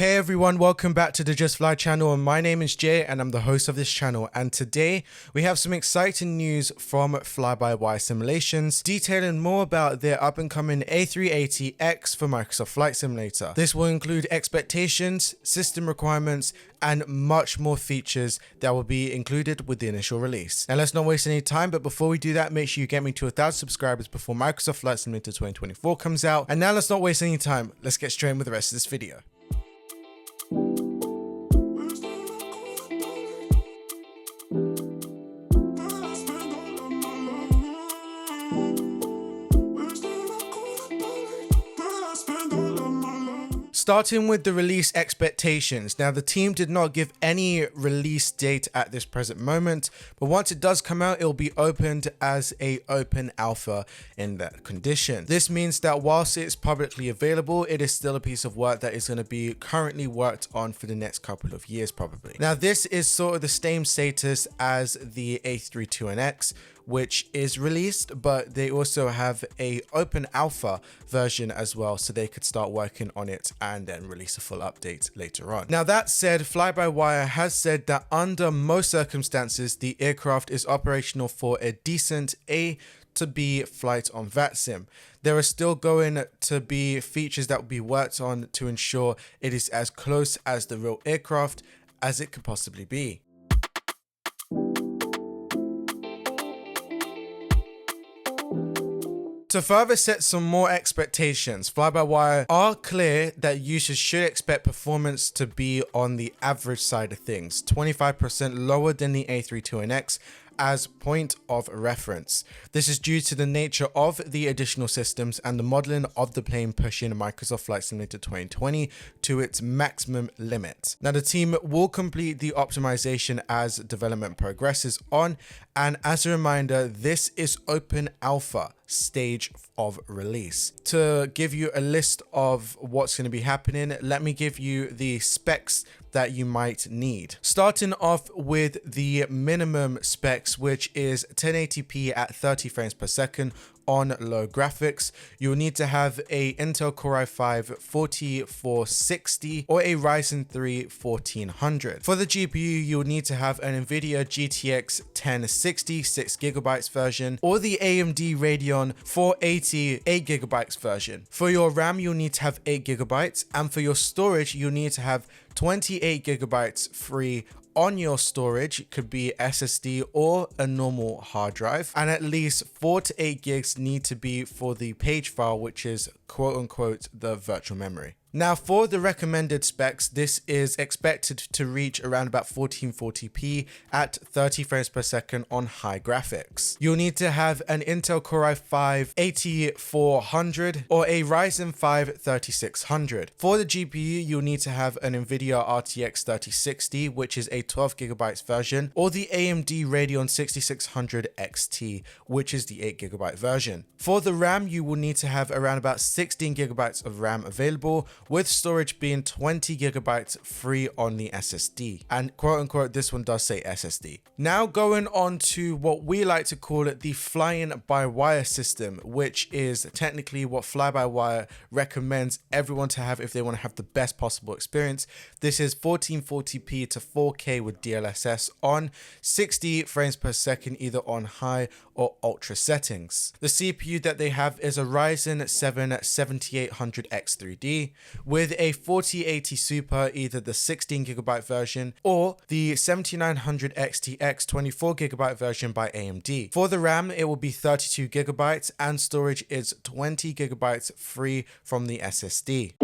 Hey everyone, welcome back to the Justfly channel, and my name is Jay and I'm the host of this channel. And today we have some exciting news from FlyByWire Simulations detailing more about their up and coming A380X for Microsoft Flight Simulator. This will include expectations, system requirements, and much more features that will be included with the initial release. Now let's not waste any time, but before we do that, make sure you get me to 1,000 subscribers before Microsoft Flight Simulator 2024 comes out. And now let's not waste any time, let's get straight in with the rest of this video. Starting with the release expectations. Now, the team did not give any release date at this present moment, but once it does come out, it will be opened as an open alpha in that condition. This means that whilst it's publicly available, it is still a piece of work that is going to be currently worked on for the next couple of years probably. Now, this is sort of the same status as the A380X, which is released, but they also have a open alpha version as well, so they could start working on it and then release a full update later on. Now that said, FlyByWire has said that under most circumstances, the aircraft is operational for a decent A to B flight on VATSIM. There are still going to be features that will be worked on to ensure it is as close as the real aircraft as it could possibly be. To further set some more expectations, FlyByWire are clear that users should expect performance to be on the average side of things, 25% lower than the A380X as point of reference. This is due to the nature of the additional systems and the modeling of the plane pushing Microsoft Flight Simulator 2020 to its maximum limit. Now, the team will complete the optimization as development progresses on, and as a reminder, this is open alpha stage of release. To give you a list of what's going to be happening, let me give you the specs that you might need. Starting off with the minimum specs, which is 1080p at 30 frames per second on low graphics. You'll need to have a Intel Core i5 4460 or a Ryzen 3 1400. For the GPU, you'll need to have an NVIDIA GTX 1060 6GB version or the AMD Radeon 480 8GB version. For your RAM, you'll need to have 8GB, and for your storage, you'll need to have 28GB free on your storage. It could be SSD or a normal hard drive, and at least 4 to 8 gigs need to be for the page file, which is quote unquote the virtual memory. Now, for the recommended specs, this is expected to reach around about 1440p at 30 frames per second on high graphics. You'll need to have an Intel Core i5 8400 or a Ryzen 5 3600. For the GPU, you'll need to have an NVIDIA RTX 3060, which is a 12GB version, or the AMD Radeon 6600 XT, which is the 8GB version. For the RAM, you will need to have around about 16GB of RAM available, with storage being 20GB free on the SSD. And quote unquote, this one does say SSD. Now going on to what we like to call it the flying-by-wire system, which is technically what FlyByWire recommends everyone to have if they want to have the best possible experience. This is 1440p to 4K with DLSS on 60 frames per second, either on high or ultra settings. The CPU that they have is a Ryzen 7 7800X3D with a 4080 Super, either the 16GB version or the 7900 XTX 24GB version by AMD. For the RAM, it will be 32GB, and storage is 20GB free from the SSD.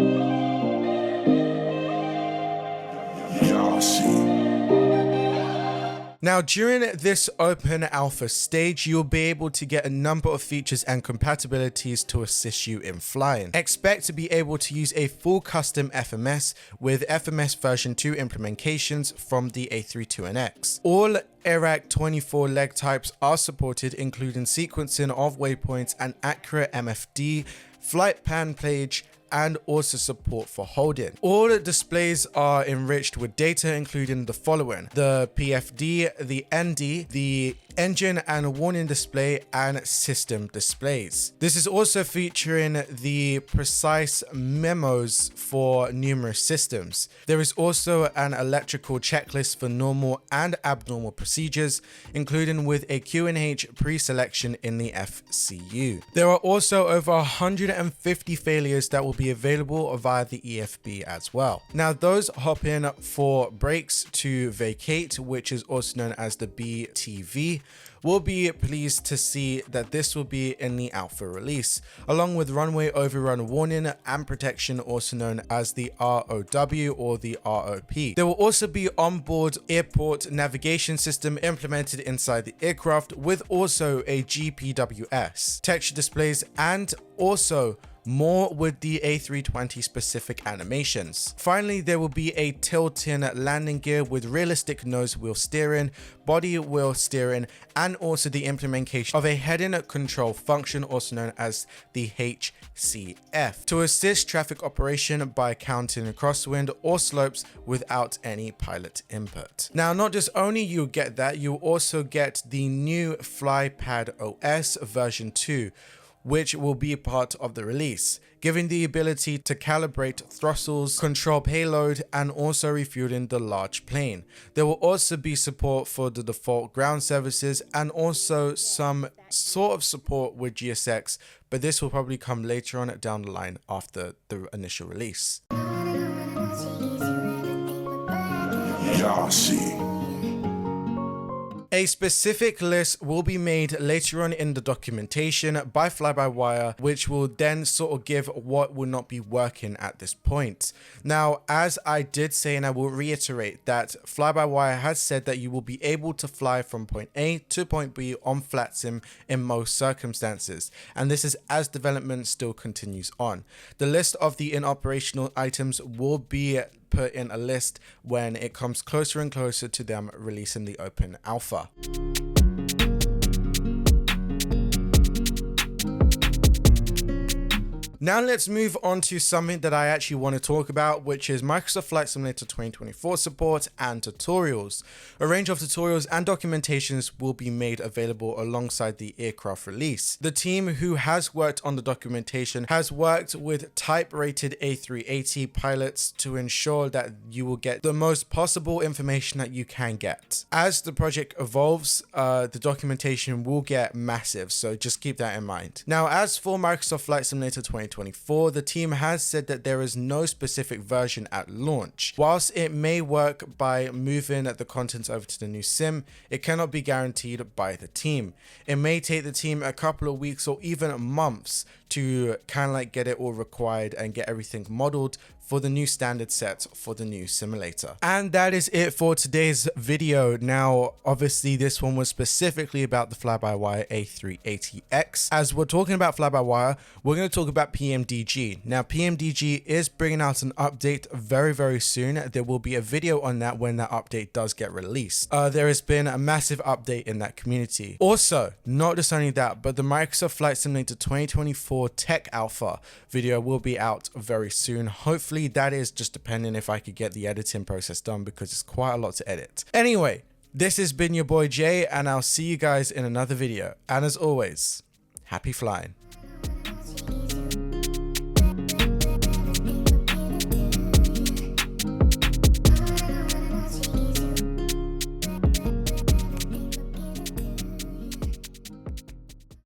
Now, during this open alpha stage, you'll be able to get a number of features and compatibilities to assist you in flying. Expect to be able to use a full custom FMS with FMS version 2 implementations from the A380X. All AIRAC 24 leg types are supported, including sequencing of waypoints and accurate MFD, flight plan page, and also support for holding. All the displays are enriched with data including the following: the PFD, the ND, the engine and warning display, and system displays. This is also featuring the precise memos for numerous systems. There is also an electrical checklist for normal and abnormal procedures, including with a Q&H pre-selection in the FCU. There are also over 150 failures that will be available via the EFB as well. Now those hop in for brakes to vacate, which is also known as the BTV. We'll be pleased to see that this will be in the alpha release, along with runway overrun warning and protection, also known as the ROW or the ROP. There will also be onboard airport navigation system implemented inside the aircraft, with also a GPWS, texture displays, and also more with the A320 specific animations. Finally, there will be a tilt-in landing gear with realistic nose wheel steering, body wheel steering, and also the implementation of a head-in control function, also known as the HCF, to assist traffic operation by counting crosswind or slopes without any pilot input. Now, not just only you get that, you also get the new FlyPad OS version 2, which will be a part of the release, giving the ability to calibrate throttles, control payload, and also refueling the large plane. There will also be support for the default ground services and also some sort of support with GSX, but this will probably come later on down the line after the initial release. A specific list will be made later on in the documentation by FlyByWire, which will then sort of give what will not be working at this point. Now, as I did say, and I will reiterate, that FlyByWire has said that you will be able to fly from point A to point B on FlatSim in most circumstances, and this is as development still continues on. The list of the in-operational items will be put in a list when it comes closer and closer to them releasing the open alpha. Now let's move on to something that I actually want to talk about, which is Microsoft Flight Simulator 2024 support and tutorials. A range of tutorials and documentations will be made available alongside the aircraft release. The team who has worked on the documentation has worked with type-rated A380 pilots to ensure that you will get the most possible information that you can get. As the project evolves, the documentation will get massive, so just keep that in mind. Now, as for Microsoft Flight Simulator 2024, the team has said that there is no specific version at launch. Whilst it may work by moving the contents over to the new sim, it cannot be guaranteed by the team. It may take the team a couple of weeks or even months to kind of like get it all required and get everything modeled for the new standard set for the new simulator. And that is it for today's video. Now, obviously this one was specifically about the FlyByWire A380X. As we're talking about FlyByWire, we're going to talk about PMDG. Now, PMDG is bringing out an update very, very soon. There will be a video on that when that update does get released. There has been a massive update in that community. Also, not just only that, but the Microsoft Flight Simulator 2024 Tech Alpha video will be out very soon. Hopefully that is just depending if I could get the editing process done, because it's quite a lot to edit. Anyway, this has been your boy Jay, and I'll see you guys in another video. And as always, happy flying.